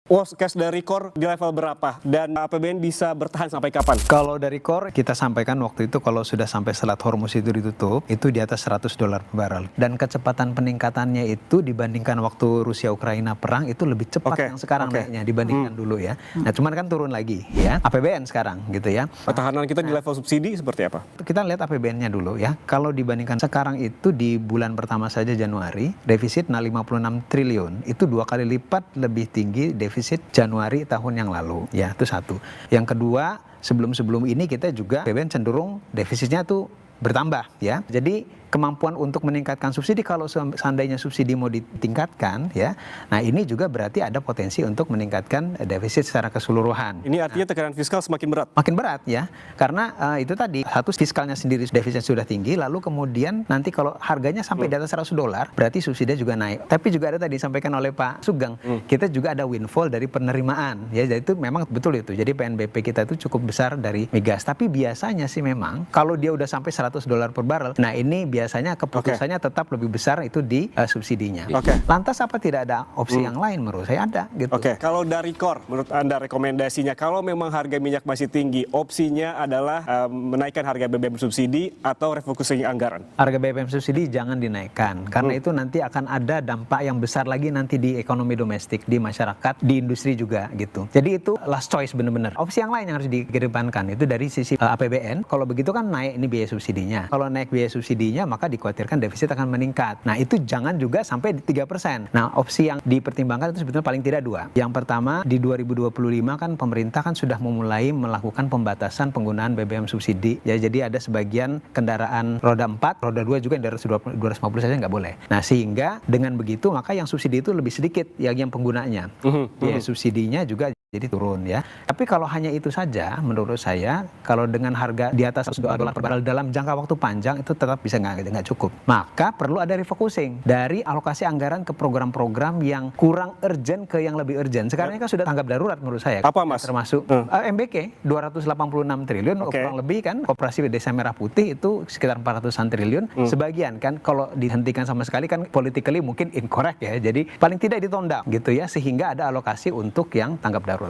Worst case dari core di level berapa? Dan APBN bisa bertahan sampai kapan? Kalau dari core, kita sampaikan waktu itu kalau sudah sampai Selat Hormuz itu ditutup, itu di atas $100 per barrel. Dan kecepatan peningkatannya itu dibandingkan waktu Rusia-Ukraina perang, itu lebih cepat yang sekarang naiknya dibandingkan dulu ya. Nah, cuman kan turun lagi ya. APBN sekarang gitu ya. Pertahanan kita di level subsidi seperti apa? Kita lihat APBN-nya dulu ya. Kalau dibandingkan sekarang itu di bulan pertama saja Januari, defisit 56 triliun. Itu 2 kali lipat lebih tinggi defisit Januari tahun yang lalu. Ya, itu satu. Yang kedua, sebelum ini kita juga APBN cenderung defisitnya tuh bertambah ya. Jadi kemampuan untuk meningkatkan subsidi, kalau seandainya subsidi mau ditingkatkan ya, nah ini juga berarti ada potensi untuk meningkatkan defisit secara keseluruhan. Ini artinya tekanan fiskal semakin berat? Makin berat ya, karena itu tadi, satu fiskalnya sendiri defisit sudah tinggi, lalu kemudian nanti kalau harganya sampai di atas $100, berarti subsidi juga naik. Tapi juga ada tadi disampaikan oleh Pak Sugeng, kita juga ada windfall dari penerimaan ya, jadi itu memang betul itu. Jadi PNBP kita itu cukup besar dari migas, tapi biasanya sih memang kalau dia udah sampai $100 per barrel, nah ini biasanya keputusannya tetap lebih besar itu di subsidinya. Lantas apa tidak ada opsi yang lain? Menurut saya ada gitu. Kalau dari core, menurut Anda rekomendasinya, kalau memang harga minyak masih tinggi, opsinya adalah menaikkan harga BBM subsidi atau refocusing anggaran? Harga BBM subsidi jangan dinaikkan, karena itu nanti akan ada dampak yang besar lagi nanti di ekonomi domestik, di masyarakat, di industri juga gitu. Jadi itu last choice benar-benar. Opsi yang lain yang harus dikedepankan itu dari sisi APBN. Kalau begitu kan naik ini biaya subsidinya. Kalau naik biaya subsidinya, maka dikhawatirkan defisit akan meningkat. Nah, itu jangan juga sampai di 3%. Nah, opsi yang dipertimbangkan itu sebetulnya paling tidak dua. Yang pertama, di 2025 kan pemerintah kan sudah memulai melakukan pembatasan penggunaan BBM subsidi. Ya, jadi ada sebagian kendaraan roda 4, roda 2 juga yang dari 250 saja nggak boleh. Nah, sehingga dengan begitu maka yang subsidi itu lebih sedikit yang penggunanya. Biaya subsidinya juga jadi turun ya. Tapi kalau hanya itu saja, menurut saya, kalau dengan harga di atas $100 per barrel dalam jangka waktu panjang itu tetap bisa nggak cukup. Maka perlu ada refocusing dari alokasi anggaran ke program-program yang kurang urgent ke yang lebih urgent. Sekarang ini kan sudah tanggap darurat menurut saya. Apa Mas? Termasuk MBK 286 triliun, kurang lebih kan. Koperasi Desa Merah Putih itu sekitar 400-an triliun. Sebagian kan kalau dihentikan sama sekali kan politically mungkin incorrect ya. Jadi paling tidak ditondang gitu ya, sehingga ada alokasi untuk yang tanggap darurat.